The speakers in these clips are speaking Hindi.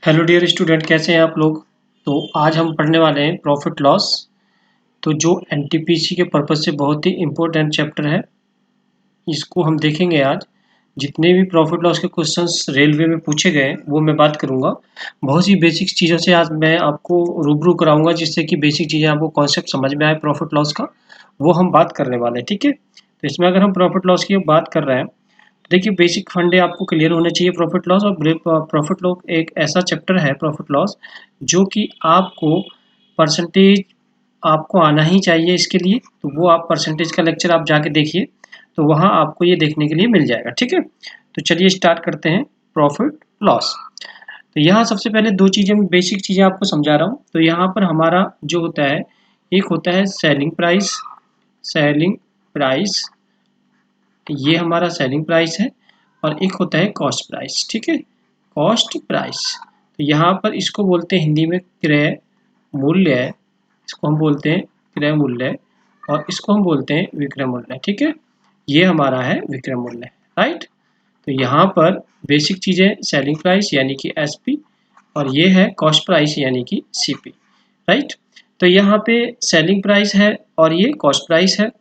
हेलो डियर स्टूडेंट, कैसे हैं आप लोग। तो आज हम पढ़ने वाले हैं प्रॉफिट लॉस। तो जो एनटीपीसी के पर्पज़ से बहुत ही इम्पोर्टेंट चैप्टर है, इसको हम देखेंगे आज। जितने भी प्रॉफिट लॉस के क्वेश्चंस रेलवे में पूछे गए वो मैं बात करूंगा। बहुत सी बेसिक चीज़ों से आज मैं आपको रूबरू कराऊंगा, जिससे कि बेसिक चीज़ें आपको कॉन्सेप्ट समझ में आए प्रॉफिट लॉस का, वो हम बात करने वाले हैं। ठीक है, तो इसमें अगर हम प्रॉफिट लॉस की बात कर रहे हैं, देखिए बेसिक फंडे आपको क्लियर होने चाहिए प्रॉफिट लॉस। और प्रॉफिट लॉस एक ऐसा चैप्टर है प्रॉफिट लॉस जो कि आपको परसेंटेज आपको आना ही चाहिए इसके लिए। तो वो आप परसेंटेज का लेक्चर आप जाके देखिए, तो वहाँ आपको ये देखने के लिए मिल जाएगा। ठीक है, तो चलिए स्टार्ट करते हैं प्रॉफिट लॉस। तो यहाँ सबसे पहले दो चीज़ें, बेसिक चीज़ें आपको समझा रहा हूँ। तो यहाँ पर हमारा जो होता है, एक होता है सेलिंग प्राइस। सेलिंग प्राइस, ये हमारा सेलिंग प्राइस है। और एक होता है कॉस्ट प्राइस। ठीक है, कॉस्ट प्राइस। तो यहाँ पर इसको बोलते हैं हिंदी में क्रय मूल्य, इसको हम बोलते हैं क्रय मूल्य, और इसको हम बोलते हैं विक्रय मूल्य। ठीक है, ये हमारा है विक्रय मूल्य, राइट। तो यहाँ पर बेसिक चीज़ें सेलिंग प्राइस यानी कि एसपी, और ये है कॉस्ट प्राइस यानी कि सीपी, राइट। तो यहाँ पे सेलिंग प्राइस है और ये कॉस्ट प्राइस है।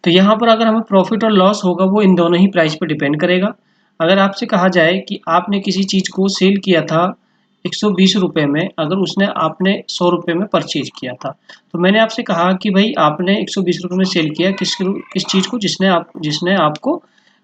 तो यहाँ पर अगर हमें प्रॉफिट और लॉस होगा वो इन दोनों ही प्राइस पर डिपेंड करेगा। अगर आपसे कहा जाए कि आपने किसी चीज़ को सेल किया था 120 रुपये में, अगर उसने आपने 100 रुपये में परचेज किया था, तो मैंने आपसे कहा कि भाई आपने 120 रुपये में सेल किया किस चीज़ को, जिसने आपको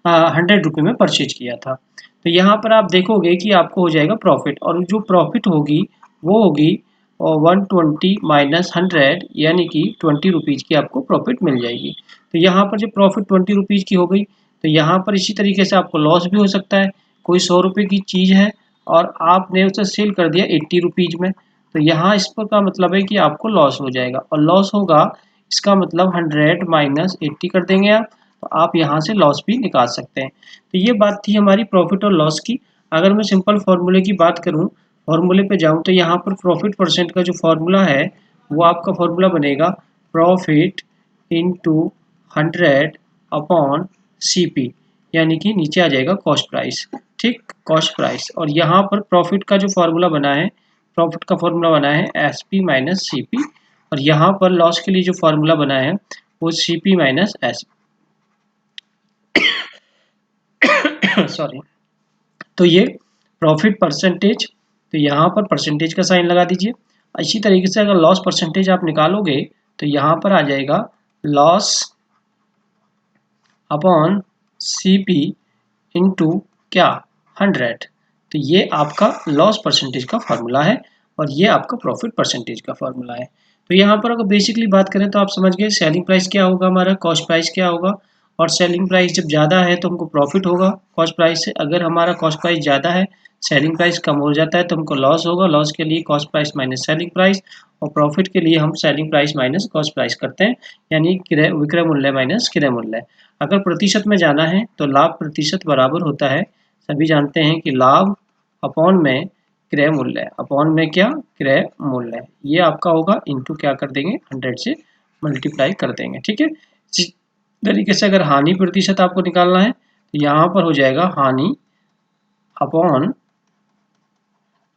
100 रुपये में परचेज किया था। तो यहाँ पर आप देखोगे कि आपको हो जाएगा प्रॉफिट, और जो प्रॉफिट होगी वो होगी और 120 माइनस 100, यानी कि 20 रुपीज़ की आपको प्रॉफिट मिल जाएगी। तो यहाँ पर जो प्रॉफिट 20 रुपीज़ की हो गई, तो यहाँ पर इसी तरीके से आपको लॉस भी हो सकता है। कोई 100 रुपये की चीज़ है और आपने उसे सेल कर दिया 80 रुपीज़ में, तो यहाँ इस पर का मतलब है कि आपको लॉस हो जाएगा। और लॉस होगा, इसका मतलब 100 माइनस 80 कर देंगे आप, तो आप यहाँ से लॉस भी निकाल सकते हैं। तो ये बात थी हमारी प्रॉफिट और लॉस की। अगर मैं सिंपल फार्मूले की बात करूँ, फार्मूले पे जाऊँ, तो यहाँ पर प्रॉफिट परसेंट का जो फार्मूला है वो आपका फार्मूला बनेगा प्रॉफिट इंटू 100 अपॉन सीपी, यानी कि नीचे आ जाएगा कॉस्ट प्राइस। ठीक, कॉस्ट प्राइस। और यहाँ पर प्रॉफिट का जो फार्मूला बना है, प्रॉफिट का फार्मूला बना है एसपी माइनस सीपी, और यहाँ पर लॉस के लिए जो फार्मूला बना है वो सीपी माइनस एस सॉरी। तो ये प्रॉफिट परसेंटेज, तो यहाँ पर परसेंटेज का साइन लगा दीजिए। इसी तरीके से अगर लॉस परसेंटेज आप निकालोगे तो यहाँ पर आ जाएगा लॉस अपॉन सीपी इंटू क्या, 100। तो ये आपका लॉस परसेंटेज का फार्मूला है और ये आपका प्रॉफिट परसेंटेज का फार्मूला है। तो यहाँ पर अगर बेसिकली बात करें तो आप समझ गए सेलिंग प्राइस क्या होगा, हमारा कॉस्ट प्राइस क्या होगा। और सेलिंग प्राइस जब ज़्यादा है तो हमको प्रॉफिट होगा कॉस्ट प्राइस से। अगर हमारा कॉस्ट प्राइस ज़्यादा है, सेलिंग प्राइस कम हो जाता है, तो हमको लॉस होगा। लॉस के लिए cost price minus selling price, और प्रॉफिट के लिए हम selling price minus cost price करते हैं, यानी विक्रय मूल्य माइनस क्रय मूल्य। अगर प्रतिशत में जाना है तो लाभ प्रतिशत बराबर होता है, सभी जानते हैं कि लाभ अपॉन में क्रय मूल्य, अपॉन में क्या, क्रय मूल्य। ये आपका होगा इंटू क्या कर देंगे, 100 से मल्टीप्लाई कर देंगे। ठीक है, इसी तरीके से अगर हानि प्रतिशत आपको निकालना है तो यहाँ पर हो जाएगा हानि अपॉन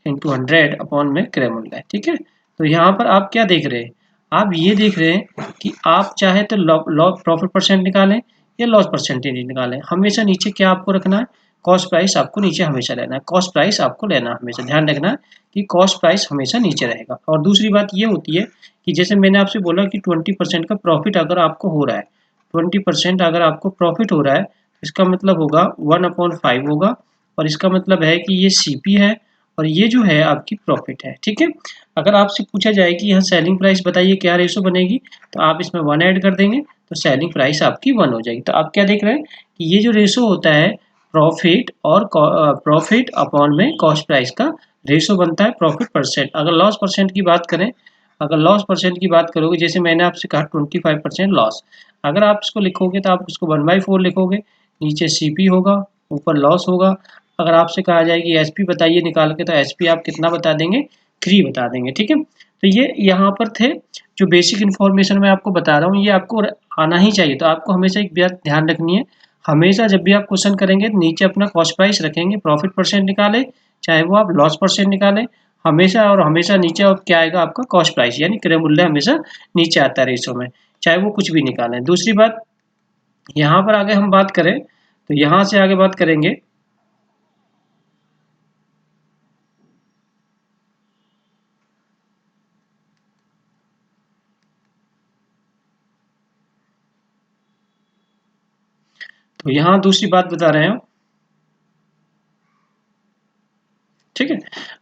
इंटू 100 अपॉन में क्रय मूल्य। ठीक है, तो यहाँ पर आप क्या देख रहे हैं, आप ये देख रहे हैं कि आप चाहे तो प्रॉफिट परसेंट निकालें या लॉस परसेंटेज निकालें, हमेशा नीचे क्या आपको रखना है, कॉस्ट प्राइस आपको नीचे हमेशा लेना है। कॉस्ट प्राइस आपको लेना है, हमेशा ध्यान रखना है कि कॉस्ट प्राइस हमेशा नीचे रहेगा। और दूसरी बात ये होती है कि जैसे मैंने आपसे बोला कि 20% का प्रॉफिट अगर आपको हो रहा है, 20% अगर आपको प्रॉफिट हो रहा है, इसका मतलब होगा 1/5 होगा, और इसका मतलब है कि ये सीपी है और ये जो है आपकी प्रॉफिट है। ठीक है, अगर आपसे पूछा जाए कि यहाँ सेलिंग प्राइस बताइए क्या रेशो बनेगी, तो आप इसमें 1 ऐड कर देंगे तो सेलिंग प्राइस आपकी 1 हो जाएगी। तो आप क्या देख रहे हैं कि ये जो रेशो होता है प्रॉफिट और प्रॉफिट अपॉन में कॉस्ट प्राइस का रेशो बनता है प्रॉफिट परसेंट। अगर लॉस परसेंट की बात करें, अगर लॉस परसेंट की बात करोगे, जैसे मैंने आपसे कहा 25% लॉस, अगर आप इसको लिखोगे तो आप इसको 1/4 लिखोगे, नीचे सीपी होगा, ऊपर लॉस होगा। अगर आपसे कहा जाए कि एसपी बताइए निकाल के, तो एसपी आप कितना बता देंगे, 3 बता देंगे। ठीक है, तो ये यहाँ पर थे जो बेसिक इन्फॉर्मेशन मैं आपको बता रहा हूँ, ये आपको आना ही चाहिए। तो आपको हमेशा एक बात ध्यान रखनी है, हमेशा जब भी आप क्वेश्चन करेंगे नीचे अपना कॉस्ट प्राइस रखेंगे, प्रॉफिट परसेंट निकाले चाहे वो आप लॉस परसेंट निकालें हमेशा, और हमेशा नीचे और क्या आएगा आपका कॉस्ट प्राइस, यानी क्रय मूल्य हमेशा नीचे आता है रेशो में, चाहे वो कुछ भी निकालें। दूसरी बात, यहाँ पर आगे हम बात करें तो यहाँ से आगे बात करेंगे तो यहाँ दूसरी बात बता रहे हैं, ठीक है।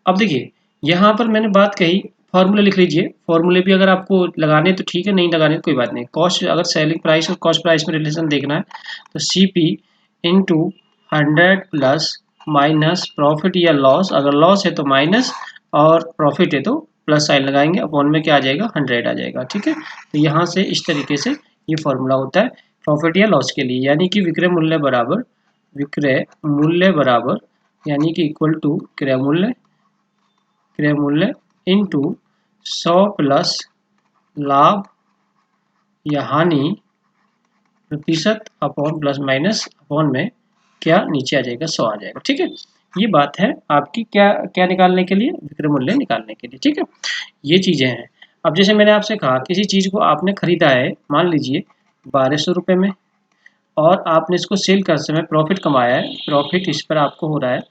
अब देखिए यहाँ पर मैंने बात कही, फॉर्मूला लिख लीजिए, फॉर्मूले भी अगर आपको लगाने तो ठीक है, नहीं लगाने तो कोई बात नहीं। कॉस्ट, अगर सेलिंग प्राइस और कॉस्ट प्राइस में रिलेशन देखना है तो CP into 100 plus minus profit या लॉस, अगर लॉस है तो माइनस और प्रॉफिट है तो प्लस साइन लगाएंगे, अपॉन में क्या आ जाएगा 100 आ जाएगा, ठीक है। तो यहाँ से इस तरीके से ये फॉर्मूला होता है प्रॉफिट या लॉस के लिए, यानी कि विक्रय मूल्य बराबर यानी कि इक्वल टू क्रय मूल्य इंटू 100 प्लस लाभ या हानि प्रतिशत अपॉन प्लस माइनस अपॉन में क्या नीचे आ जाएगा 100 आ जाएगा, ठीक है। ये बात है आपकी क्या क्या निकालने के लिए, विक्रय मूल्य निकालने के लिए, ठीक है। ये चीजें हैं। अब जैसे मैंने आपसे कहा किसी चीज को आपने खरीदा है, मान लीजिए 1200 रुपये में, और आपने इसको सेल कर समय प्रॉफिट कमाया है, प्रॉफिट इस पर आपको हो रहा है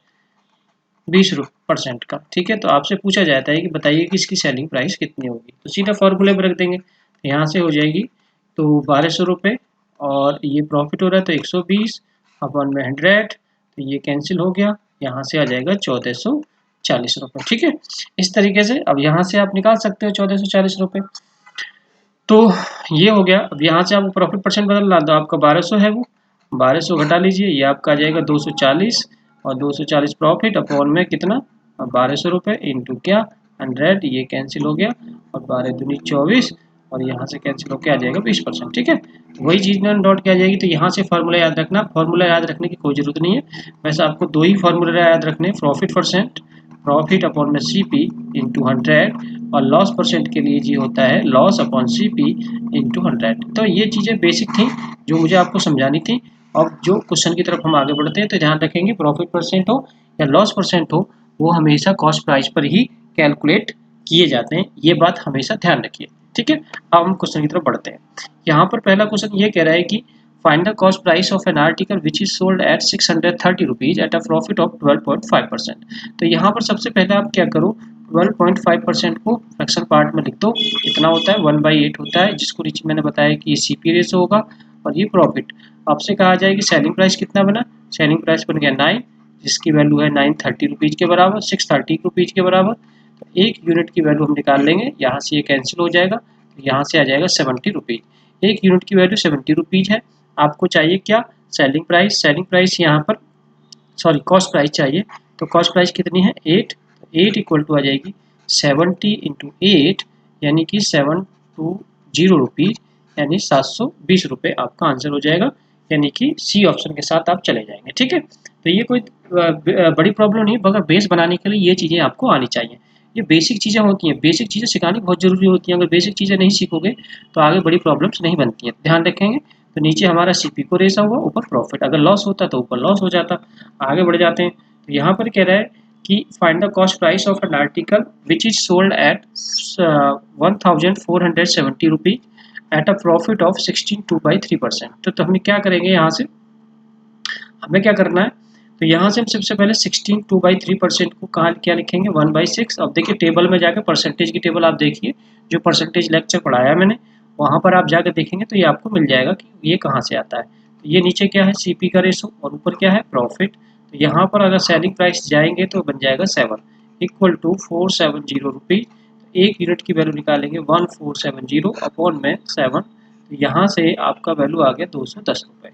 20% का, ठीक है। तो आपसे पूछा जाता है कि बताइए कि इसकी सेलिंग प्राइस कितनी होगी, तो सीधा फॉर्मूले में रख देंगे, यहाँ से हो जाएगी तो 1200 रुपये, और ये प्रॉफिट हो रहा है तो 120 अपॉन में 100, तो ये कैंसिल हो गया, यहाँ से आ जाएगा 1440 रुपये, ठीक है। इस तरीके से अब यहाँ से आप निकाल सकते हो 1440 रुपये। तो ये हो गया। अब यहाँ से आपको प्रॉफिट परसेंट बदलना, तो आपका 1200 है, वो 1200 घटा लीजिए, ये आपका आ जाएगा 240, और 240 प्रॉफिट अपॉन में कितना 1200 रुपये इंटू क्या 100, ये कैंसिल हो गया, और 12 दूनी 24, और यहाँ से कैंसिल होकर आ जाएगा 20%, ठीक है। तो वही चीज़ ना डॉट क्या आ जाएगी, तो यहाँ से फार्मूला याद रखना, फार्मूला याद रखने की कोई जरूरत नहीं है, वैसे आपको दो ही फार्मूला याद रखने, प्रॉफिट अपॉन में CP इंटू 100, और लॉस परसेंट के लिए जी होता है लॉस अपॉन CP इंटू 100। तो ये चीज़ें बेसिक थी जो मुझे आपको समझानी थी। अब जो क्वेश्चन की तरफ हम आगे बढ़ते हैं तो ध्यान रखेंगे प्रॉफिट परसेंट हो या लॉस परसेंट हो, वो हमेशा कॉस्ट प्राइस पर ही कैलकुलेट किए जाते हैं, ये बात हमेशा ध्यान रखिए, ठीक है। अब हम क्वेश्चन की तरफ बढ़ते हैं। यहाँ पर पहला क्वेश्चन ये कह रहा है कि find the cost price of an article which is sold at 630 rupees at a profit of 12.5%। तो यहाँ पर सबसे पहले आप क्या करो, 12.5% को फ्रैक्शन पार्ट में लिख दो, कितना होता है 1/8 होता है, जिसको नीचे मैंने बताया कि ये CP रेशो होगा, और ये प्रॉफिट। आपसे कहा जाए कि सेलिंग प्राइस कितना बना, सेलिंग प्राइस बन गया 9, जिसकी वैल्यू है 930 रुपीज़ के बराबर, 630 रुपीज़ के बराबर। तो एक यूनिट की वैल्यू हम निकाल लेंगे, यहाँ से ये कैंसिल हो जाएगा, तो यहाँ से आ जाएगा 70 रुपीज़। एक यूनिट की वैल्यू 70 रुपीज़ है, आपको चाहिए क्या सेलिंग प्राइस यहाँ पर सॉरी कॉस्ट प्राइस चाहिए, तो कॉस्ट प्राइस कितनी है 8, 8 इक्वल टू आ जाएगी 70 इंटू 8, यानी कि 720 रुपीज़, यानी 720 रुपये आपका आंसर हो जाएगा, यानी कि C ऑप्शन के साथ आप चले जाएंगे, ठीक है। तो ये कोई बड़ी प्रॉब्लम नहीं है, मगर बेस बनाने के लिए ये चीज़ें आपको आनी चाहिए। ये बेसिक चीज़ें होती हैं, बेसिक चीज़ें सिखानी बहुत ज़रूरी होती हैं, अगर बेसिक चीज़ें नहीं सीखोगे तो आगे बड़ी प्रॉब्लम्स नहीं बनती हैं, ध्यान रखेंगे। तो नीचे हमारा CP को रेसा हुआ, ऊपर प्रॉफिट, अगर लॉस होता तो ऊपर लॉस हो जाता। आगे बढ़ जाते हैं, तो यहाँ पर कह रहा है कि find the cost price of an article which is sold at 1470 rupees at a profit of 16.2/3%। तो हमें क्या करेंगे, यहाँ से हमें क्या करना है, तो यहाँ से हम सबसे पहले 16.2/3% को कहाँ क्या लिखेंगे 1/6। अब देखिए टेबल में जाकर परसेंटेज की टेबल आप देखिए, जो परसेंटेज लेक्चर पढ़ाया मैंने वहाँ पर आप जाकर देखेंगे तो ये आपको मिल जाएगा कि ये कहाँ से आता है। तो ये नीचे क्या है CP का रेशो, और ऊपर क्या है प्रॉफिट। तो यहाँ पर अगर सेलिंग प्राइस जाएंगे तो बन जाएगा 7 इक्वल टू 470 रुपीज़। एक यूनिट की वैल्यू निकालेंगे 1470 अपॉन में 7, तो यहाँ से आपका वैल्यू आ गया 210 रुपये।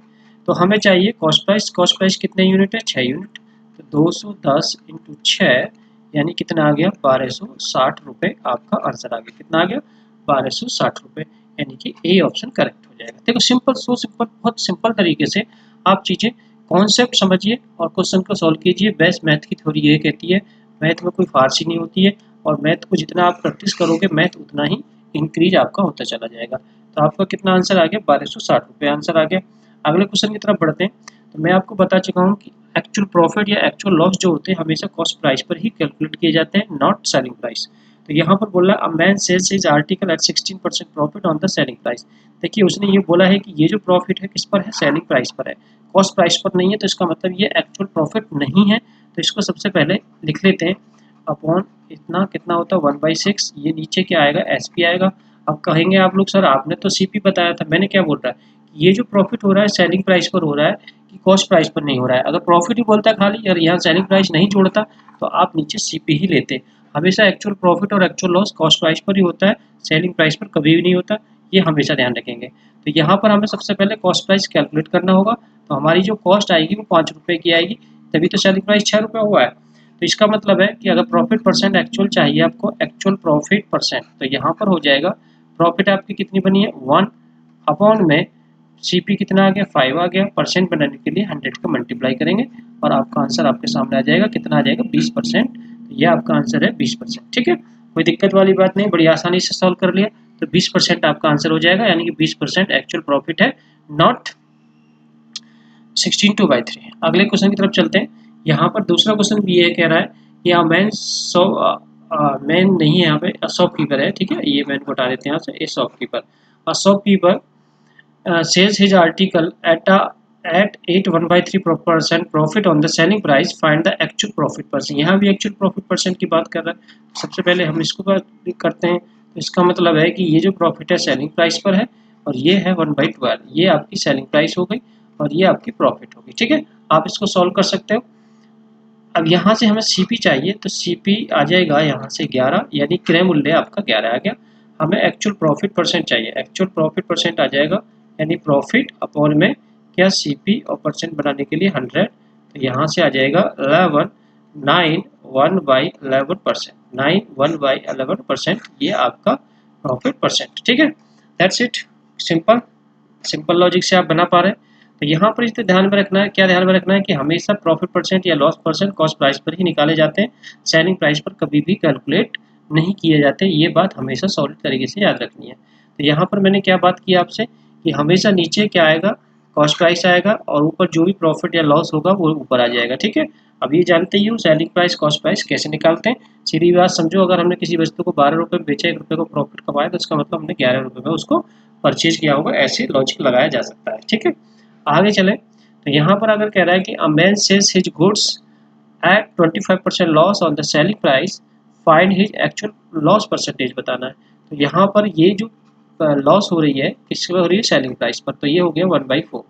तो हमें चाहिए कॉस्ट प्राइस कितने यूनिट है 6 यूनिट, तो 210 इंटू 6 यानी कितना आ गया 1260 रुपये, आपका आंसर आ गया, कितना आ गया 1260 रुपये, यानी कि A ऑप्शन करेक्ट हो जाएगा। देखो सिंपल, सो सिंपल, बहुत सिंपल तरीके से आप चीज़ें कॉन्सेप्ट समझिए और क्वेश्चन को सॉल्व कीजिए। बेस्ट मैथ की थ्योरी ये कहती है मैथ में कोई फारसी नहीं होती है, और मैथ को जितना आप प्रैक्टिस करोगे मैथ उतना ही इंक्रीज आपका होता चला जाएगा। तो आपका कितना आंसर आ गया 1260 रुपये आंसर आ गया। अगले क्वेश्चन की तरफ बढ़ते हैं। तो मैं आपको बता चुका हूँ कि एक्चुअल प्रॉफिट या एक्चुअल लॉस जो होते हैं हमेशा कॉस्ट प्राइस पर ही कैलकुलेट किए जाते हैं, नॉट सेलिंग प्राइस। तो यहाँ पर बोला a man sells his article at 16% profit on the selling price. देखिए उसने ये बोला है कि ये जो प्रॉफिट है किस पर है, सेलिंग प्राइस पर है, कॉस्ट प्राइस पर नहीं है। तो इसका मतलब ये एक्चुअल प्रॉफिट नहीं है। तो इसको सबसे पहले लिख लेते हैं, अपॉन इतना कितना होता है 1/6, ये नीचे क्या आएगा, एस पी आएगा। अब कहेंगे आप लोग सर आपने तो सी पी बताया था, मैंने क्या बोल रहा है, ये जो प्रॉफिट हो रहा है सेलिंग प्राइस पर हो रहा है कि कॉस्ट प्राइस पर नहीं हो रहा है। अगर प्रॉफिट ही बोलता खाली और यहाँ सेलिंग प्राइस नहीं जोड़ता तो आप नीचे सी पी ही लेते। हमेशा एक्चुअल प्रॉफिट और एक्चुअल लॉस कॉस्ट प्राइस पर ही होता है, सेलिंग प्राइस पर कभी भी नहीं होता, ये हमेशा ध्यान रखेंगे। तो यहाँ पर हमें सबसे पहले कॉस्ट प्राइस कैलकुलेट करना होगा। तो हमारी जो कॉस्ट आएगी वो 5 रुपये की आएगी, तभी तो सेलिंग प्राइस 6 रुपये हुआ है। तो इसका मतलब है कि अगर प्रॉफिट परसेंट एक्चुअल चाहिए आपको, एक्चुअल प्रॉफिट परसेंट, तो यहाँ पर हो जाएगा प्रॉफिट आपकी कितनी बनी है 1 अपॉन में सी पी कितना आ गया 5 आ गया, परसेंट बनाने के लिए 100 का मल्टीप्लाई करेंगे और आपका आंसर आपके सामने आ जाएगा, कितना आ जाएगा 20%। ये आपका आंसर है 20%। ठीक है, कोई दिक्कत वाली बात नहीं, बड़ी आसानी से सॉल्व कर लिया। तो 20% आपका आंसर हो जाएगा, यानी कि 20% एक्चुअल प्रॉफिट है, नॉट 16/3। अगले क्वेश्चन की तरफ चलते हैं। यहाँ पर दूसरा क्वेश्चन भी ये कह रहा है कि मैन मैन नहीं है, यहाँ पे शॉपकीपर है। ठीक है, ये मैन को हटा देते हैं यहाँ से, ए shopkeeper. Shopkeeper sells his article at 8 1/3% profit on the selling price, find the actual profit percent। यहाँ भी actual profit percent की बात कर रहा है। सबसे पहले हम इसको करते हैं। तो इसका मतलब है कि ये जो प्रॉफिट है सेलिंग प्राइस पर है और ये है 1/12, ये आपकी सेलिंग प्राइस हो गई और ये आपकी प्रॉफिट होगी। ठीक है, आप इसको सॉल्व कर सकते हो। अब यहाँ से हमें सीपी चाहिए, तो सीपी आ जाएगा यहाँ से 11, यानी क्रय मूल्य आपका 11 आ गया। हमें एक्चुअल प्रॉफिट परसेंट चाहिए, एक्चुअल प्रॉफिट परसेंट आ जाएगा, यानी प्रॉफिट अपॉन में क्या सीपी और परसेंट बनाने के लिए 100। तो यहाँ से आ जाएगा 11 9 1/11%, 9 1/11%, ये आपका प्रॉफिट परसेंट। ठीक है, that's it, simple simple logic से आप बना पा रहे हैं। तो यहाँ पर इसे ध्यान में रखना है, क्या ध्यान में रखना है कि हमेशा प्रॉफिट परसेंट या लॉस परसेंट कॉस्ट प्राइस पर ही निकाले जाते हैं, सेलिंग प्राइस पर कभी भी कैलकुलेट नहीं किए जाते। ये बात हमेशा सॉलिड तरीके से याद रखनी है। तो यहाँ पर मैंने क्या बात की आपसे कि हमेशा नीचे क्या आएगा, कॉस्ट प्राइस आएगा और ऊपर जो भी प्रॉफिट या लॉस होगा वो ऊपर आ जाएगा। ठीक है, अब ये जानते ही हो सेलिंग प्राइस कॉस्ट प्राइस कैसे निकालते हैं। सीधी बात समझो, अगर हमने किसी वस्तु को 12 रुपये में बेचा, 1 रुपये को प्रॉफिट कमाया, तो इसका मतलब हमने 11 रुपये में उसको परचेज किया होगा। ऐसे लॉजिक लगाया जा सकता है। ठीक है, आगे चले। तो यहाँ पर अगर कह रहा है कि a man sells his goods at 25% loss on the selling price, find his actual loss percentage बताना है। तो यहाँ पर ये जो लॉस हो रही है किस पर हो रही है, सेलिंग प्राइस पर। तो ये हो गया 1/4,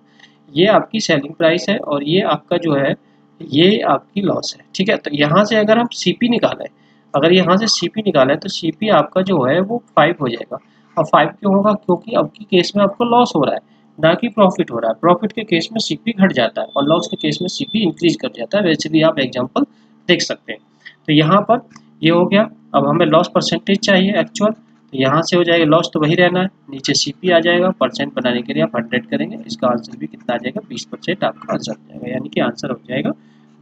ये आपकी सेलिंग प्राइस है और ये आपका जो है ये आपकी लॉस है। ठीक है, तो यहाँ से अगर हम सीपी निकालें, अगर यहाँ से सीपी निकालें तो सीपी आपका जो है वो 5 हो जाएगा। और 5 क्यों होगा, क्योंकि अब की केस में आपको लॉस हो रहा है, ना कि प्रॉफिट हो रहा है। प्रॉफिट के केस में सीपी घट जाता है और लॉस के केस में सीपी इंक्रीज कर जाता है। वैसे भी आप एग्जांपल देख सकते हैं। तो यहाँ पर ये हो गया। अब हमें लॉस परसेंटेज चाहिए एक्चुअल, तो यहाँ से हो जाएगा, लॉस तो वही रहना है, नीचे सीपी आ जाएगा, परसेंट बनाने के लिए आप 100 करेंगे, इसका आंसर भी कितना आ जाएगा 20% आपका आंसर हो जाएगा, यानी कि आंसर हो जाएगा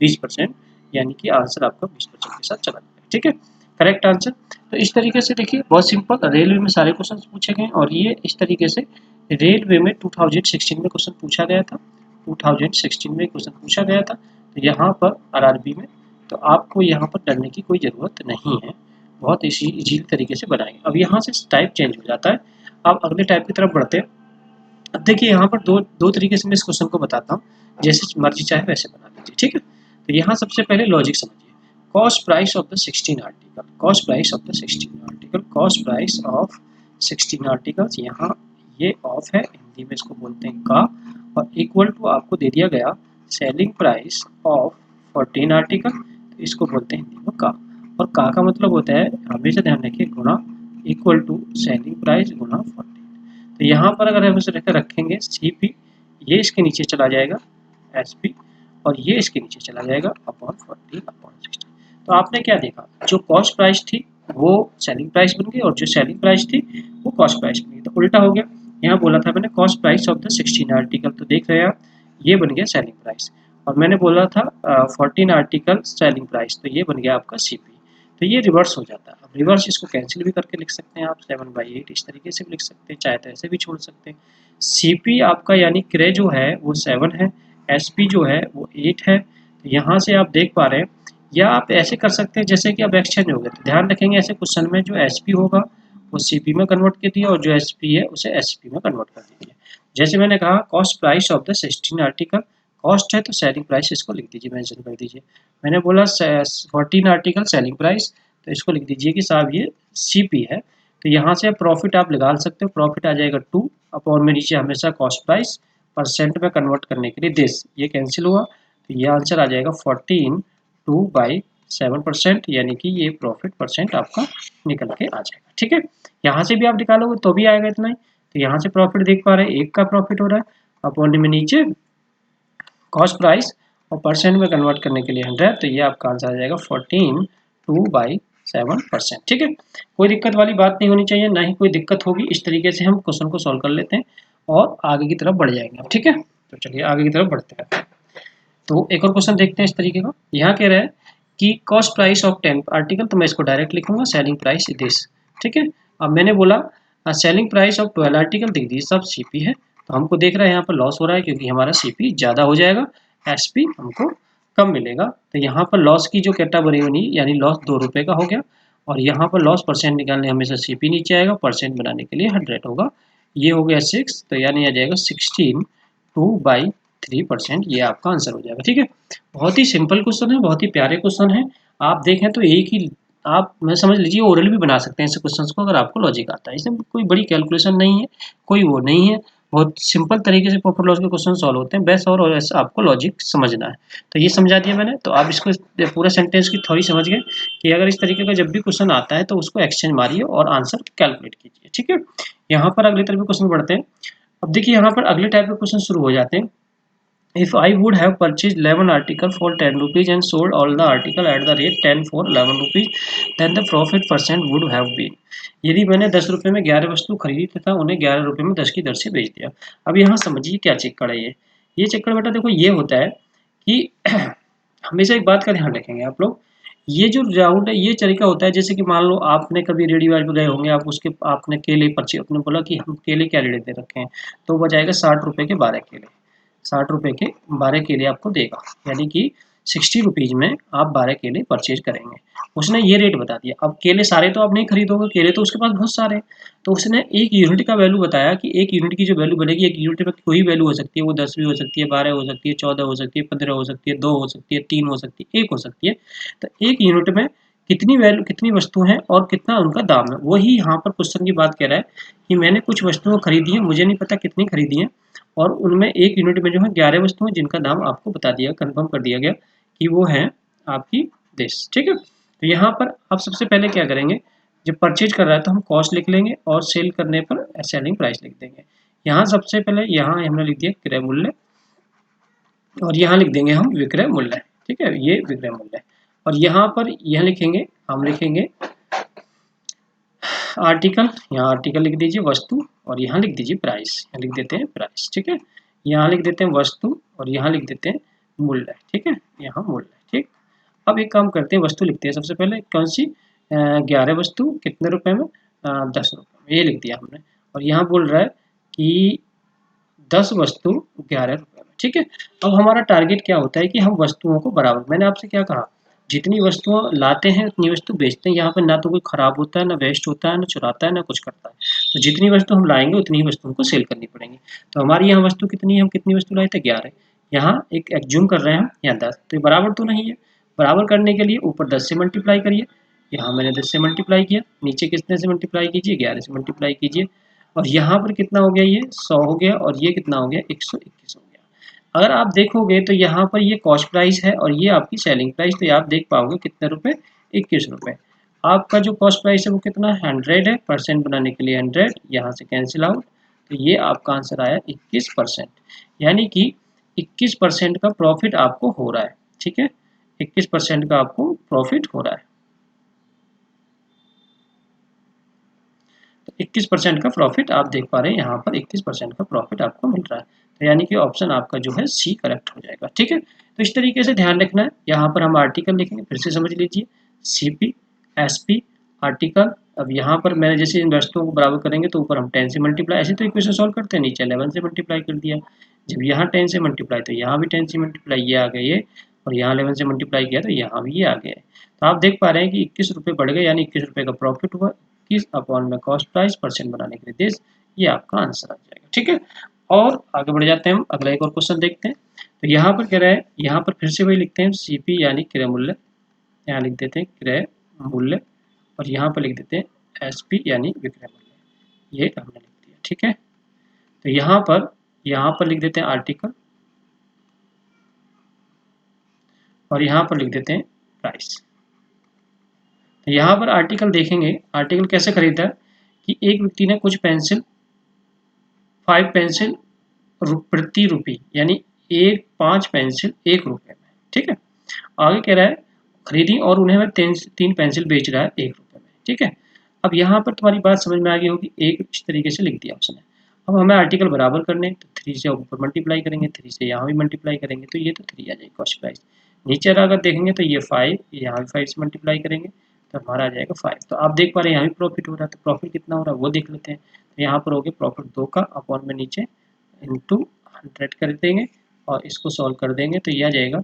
20%, यानी कि आंसर आपका 20% के साथ चला जाएगा। ठीक है, करेक्ट आंसर। तो इस तरीके से देखिए, बहुत सिंपल, रेलवे में सारे क्वेश्चन पूछे गए और ये इस तरीके से रेलवे में 2016 में क्वेश्चन पूछा गया था, 2016 में क्वेश्चन पूछा गया था। तो यहाँ पर आरआरबी में, तो आपको यहाँ पर डरने की कोई ज़रूरत नहीं है, बहुत इजी तरीके से बनाएंगे। अब यहाँ से टाइप चेंज हो जाता है। अब अगले टाइप की तरफ बढ़ते हैं। अब देखिए यहाँ पर दो तरीके से मैं इस क्वेश्चन को बताता हूँ, जैसे मर्जी चाहे वैसे बना लीजिए। ठीक है, तो यहाँ सबसे पहले लॉजिक समझिए। Cost price of the 16 article, cost price of the 16 article, cost price of 16 articles, यहाँ ये ऑफ है, हिंदी में इसको बोलते हैं का, और इक्वल टू आपको दे दिया गया सेलिंग प्राइस ऑफ 14 आर्टिकल, तो इसको बोलते हैं हिंदी में का। और का मतलब होता है, हमेशा ध्यान रखिए, गुणा, इक्वल टू सेलिंग प्राइस गुणा 14। तो यहाँ पर अगर हम इसे रखेंगे सी पी, ये इसके नीचे चला जाएगा एस पी, और ये इसके नीचे चला जाएगा अपॉन 14 अपॉन 16। तो आपने क्या देखा, जो कॉस्ट प्राइस थी वो सेलिंग प्राइस बन गई और जो सेलिंग प्राइस थी वो कॉस्ट प्राइस बन गई। तो उल्टा हो गया, यहाँ बोला था मैंने cost price of the 16 article, तो देख रहे हैं आप, ये बन गया सेलिंग प्राइस, और मैंने बोला था 14 आर्टिकल सेलिंग प्राइस, तो ये बन गया आपका सी पी। तो ये रिवर्स हो जाता है। अब रिवर्स इसको कैंसिल भी करके लिख सकते हैं आप, 7/8 इस तरीके से भी लिख सकते हैं, चाहे तो ऐसे भी छोड़ सकते हैं। सीपी आपका यानी क्रय जो है वो 7 है, SP जो है वो 8 है। तो यहाँ से आप देख पा रहे हैं, या आप ऐसे कर सकते हैं जैसे कि अब एक्सचेंज हो गया, तो ध्यान रखेंगे ऐसे क्वेश्चन में जो SP होगा वो CP में कन्वर्ट कर दिया और जो SP है उसे SP में कन्वर्ट कर दीजिए। जैसे मैंने कहा cost price of the 16 article, cost है तो सेलिंग प्राइस इसको लिख दीजिए, मेंशन कर दीजिए। मैंने बोला 14 आर्टिकल सेलिंग प्राइस, तो इसको लिख दीजिए कि साहब ये CP है। तो यहाँ से प्रॉफिट आप निकाल सकते हो, प्रॉफिट आ जाएगा 2 अपॉन में नीचे हमेशा कॉस्ट प्राइस परसेंट में कन्वर्ट करने के लिए दिस, ये कैंसिल हुआ, तो ये आंसर आ जाएगा 14 2/7%, यानी कि ये प्रॉफिट परसेंट आपका निकल के आ जाएगा। ठीक है, यहाँ से भी आप निकालोगे तो भी आएगा इतना ही। तो यहाँ से प्रॉफिट देख पा रहे हैं 1 का प्रॉफिट हो रहा है, अपॉन में नीचे कॉस्ट प्राइस और परसेंट में कन्वर्ट करने के लिए 100, तो ये आपका आंसर आ जाएगा 14 2/7%। ठीक है, कोई दिक्कत वाली बात नहीं होनी चाहिए, ना ही कोई दिक्कत होगी। इस तरीके से हम क्वेश्चन को सॉल्व कर लेते हैं और आगे की तरफ बढ़ जाएंगे। ठीक है, तो चलिए आगे की तरफ बढ़ते हैं। तो एक और क्वेश्चन देखते हैं इस तरीके का। यहाँ कह रहा है कि कॉस्ट प्राइस ऑफ 10 आर्टिकल, तो मैं इसको डायरेक्ट लिखूंगा सेलिंग प्राइस दिस। ठीक है, अब मैंने बोला सेलिंग प्राइस ऑफ 12 आर्टिकल दिख दी, सब CP है, तो हमको देख रहा है यहाँ पर लॉस हो रहा है क्योंकि हमारा CP ज़्यादा हो जाएगा, SP हमको कम मिलेगा। तो यहाँ पर लॉस की जो कैटेगरी बनी, यानी लॉस 2 रुपये का हो गया, और यहाँ पर लॉस परसेंट निकालने हमेशा CP नीचे आएगा, परसेंट बनाने के लिए 100 होगा, ये हो गया 6, तो यानी आ जाएगा 16 2/3%, ये आपका आंसर हो जाएगा। ठीक है, बहुत ही सिंपल क्वेश्चन है, बहुत ही प्यारे क्वेश्चन है। आप देखें तो एक ही आप मैं समझ लीजिए ओरल भी बना सकते हैं ऐसे क्वेश्चंस को, अगर आपको लॉजिक आता है। इसमें कोई बड़ी कैलकुलेशन नहीं है, कोई वो नहीं है, बहुत सिंपल तरीके से प्रॉफिट लॉस के क्वेश्चन सॉल्व होते हैं बस, और ऐसा आपको लॉजिक समझना है। तो ये समझा दिया मैंने, तो आप इसको पूरा सेंटेंस की थोड़ी समझ गए कि अगर इस तरीके का जब भी क्वेश्चन आता है तो उसको एक्सचेंज मारिए और आंसर कैलकुलेट कीजिए। ठीक है, यहाँ पर अगले तरह के क्वेश्चन बढ़ते हैं। अब देखिए यहाँ पर अगले टाइप के क्वेश्चन शुरू हो जाते हैं। If I would have purchased 11 article for 10 rupees and sold all the article at the rate 10 for 11 rupees, then the profit percent would have been। यदि मैंने 10 रुपये में 11 वस्तु खरीदी तथा उन्हें 11 रुपये में 10 की दर से बेच दिया। अब यहाँ समझिए क्या चक्कर है ये चक्कर बेटा देखो ये होता है कि हमेशा एक बात का ध्यान रखेंगे आप लोग, ये जो राउंड है ये तरीका होता है, जैसे कि मान लो आपने कभी रेडी वाज पे गए होंगे, आप उसके आपने केले परचे अपने बोला कि हम केले क्या रेट दे रखे हैं, तो वो जाएगा 60 रुपये के 12 केले, 60 रुपये के 12 केले आपको देगा, यानी कि 60 रुपीज़ में आप 12 केले परचेज करेंगे। उसने ये रेट बता दिया। अब केले सारे तो आप नहीं खरीदोगे, केले तो उसके पास बहुत सारे हैं, तो उसने एक यूनिट का वैल्यू बताया कि एक यूनिट की जो वैल्यू बनेगी, एक यूनिट में कोई वैल्यू हो सकती है, वो 10 भी हो सकती है, 12 हो सकती है, 14 हो सकती है, 15 हो सकती है, 2 हो सकती है, 3 हो सकती है, 1 हो सकती है। तो एक यूनिट में कितनी वैल्यू, कितनी वस्तु है और कितना उनका दाम है, वही यहाँ पर क्वेश्चन की बात कह रहा है कि मैंने कुछ वस्तुएं खरीदी हैं, मुझे नहीं पता कितनी खरीदी हैं, और उनमें एक यूनिट में जो है 11 वस्तुएं जिनका दाम आपको बता दिया, कंफर्म कर दिया गया कि वो है आपकी दिस। ठीक है, तो यहाँ पर आप सबसे पहले क्या करेंगे, जब परचेज कर रहा है तो हम कॉस्ट लिख लेंगे और सेल करने पर सेलिंग प्राइस लिख देंगे। यहाँ सबसे पहले यहाँ हमने लिख दिया क्रय मूल्य और यहाँ लिख देंगे हम विक्रय मूल्य। ठीक है, ये विक्रय मूल्य, और यहाँ पर यह लिखेंगे, हम लिखेंगे आर्टिकल, यहाँ आर्टिकल लिख दीजिए वस्तु, और यहाँ लिख दीजिए प्राइस, यहाँ लिख देते हैं प्राइस। ठीक है, यहाँ लिख देते हैं वस्तु और यहाँ लिख देते हैं मूल्य। ठीक है, यहाँ मूल्य। ठीक, अब एक काम करते हैं, वस्तु लिखते हैं सबसे पहले, कौन सी 11 वस्तु कितने रुपए में, 10 रुपये में, ये लिख दिया हमने। और यहाँ बोल रहा है कि 10 वस्तु 11 रुपये में। ठीक है, अब हमारा टारगेट क्या होता है कि हम वस्तुओं को बराबर, मैंने आपसे क्या कहा, जितनी वस्तुएं लाते हैं उतनी वस्तु बेचते हैं। यहाँ पर ना तो कोई खराब होता है, ना वेस्ट होता है, ना चुराता है, ना कुछ करता है। तो जितनी वस्तु हम लाएंगे उतनी ही वस्तुओं को सेल करनी पड़ेगी। तो हमारी यहाँ वस्तु कितनी है, हम कितनी वस्तु लाए थे 11, यहाँ एक एग्ज्यूम कर रहे हैं हम, यहाँ 10, तो बराबर तो नहीं है। बराबर करने के लिए ऊपर 10 से मल्टीप्लाई करिए, यहाँ मैंने 10 से मल्टीप्लाई किया, नीचे कितने से मल्टीप्लाई कीजिए, 11 से मल्टीप्लाई कीजिए, और यहाँ पर कितना हो गया, ये 100 हो गया, और ये कितना हो गया, 121 हो गया। अगर आप देखोगे तो यहाँ पर ये कॉस्ट प्राइस है और ये आपकी सेलिंग प्राइस, तो आप देख पाओगे कितने रुपए, 21 रुपये। आपका जो कॉस्ट प्राइस है वो कितना, 100 है, परसेंट बनाने के लिए 100, यहाँ से कैंसिल आउट, तो ये आपका आंसर आया 21%, यानी कि 21% का प्रॉफिट आपको हो रहा है। ठीक है, 21% का आपको प्रॉफिट हो रहा है, तो 21% का प्रॉफिट आप देख पा रहे हैं, यहाँ पर 21% का प्रॉफिट आपको मिल रहा है। तो यानी कि ऑप्शन आपका जो है सी करेक्ट हो जाएगा। ठीक है, तो इस तरीके से ध्यान रखना है। यहाँ पर हम आर्टिकल लिखेंगे, फिर से समझ लीजिए, CP, SP, आर्टिकल अब यहाँ पर मैंने जैसे इन वस्तुओं को बराबर करेंगे तो ऊपर हम 10 से मल्टीप्लाई, ऐसे तो इक्वेशन सॉल्व करते हैं, नीचे 11 से मल्टीप्लाई कर दिया। जब यहाँ 10 से मल्टीप्लाई तो यहाँ भी 10 से मल्टीप्लाई, ये आ गया ये, और यहाँ 11 से मल्टीप्लाई किया तो यहाँ भी ये आ गया है। तो आप देख पा रहे हैं कि 21 रुपये बढ़ गए, यानी 21 रुपये का प्रॉफिट हुआ। 21 अपॉन में कॉस्ट प्राइस परसेंट बनाने के लिए दिस, ये आपका आंसर आ जाएगा। ठीक है, और आगे बढ़ जाते हैं हम, अगला एक और क्वेश्चन देखते हैं। तो यहाँ पर कह रहा है, यहाँ पर फिर से वही लिखते हैं सीपी यानी क्रय मूल्य, यहाँ लिख देते हैं क्रय मूल्य, और यहाँ पर लिख देते हैं एसपी यानी विक्रय मूल्य, ये हमने लिख दिया। ठीक है, तो यहाँ पर लिख देते हैं आर्टिकल, और यहाँ पर लिख देते हैं प्राइस। तो यहाँ पर आर्टिकल देखेंगे, आर्टिकल कैसे खरीदा कि एक व्यक्ति ने कुछ पेंसिल 5 पेंसिल प्रति रुपये, यानी 5 पेंसिल 1 रुपये में। ठीक है, आगे कह रहा है खरीदी और उन्हें वह 3 पेंसिल बेच रहा है 1 रुपये में। ठीक है, अब यहाँ पर तुम्हारी बात समझ में आ गई होगी, एक इस तरीके से लिख दिया उसने। अब हमें आर्टिकल बराबर करने, तो 3 से ऊपर मल्टीप्लाई करेंगे, 3 से यहाँ भी मल्टीप्लाई करेंगे, तो ये तो 3 आ जाएगी कॉस्ट प्राइस। नीचे अगर देखेंगे तो ये 5, यहाँ भी 5 से मल्टीप्लाई करेंगे तो हमारा आ जाएगा 5। तो आप देख पा रहे हैं यहाँ भी प्रॉफिट हो रहा है, तो प्रॉफिट कितना हो रहा है वो देख लेते हैं। तो यहाँ पर हो गया प्रॉफिट 2 का, अपॉन में नीचे इंटू 100 कर देंगे और इसको सॉल्व कर देंगे तो ये आ जाएगा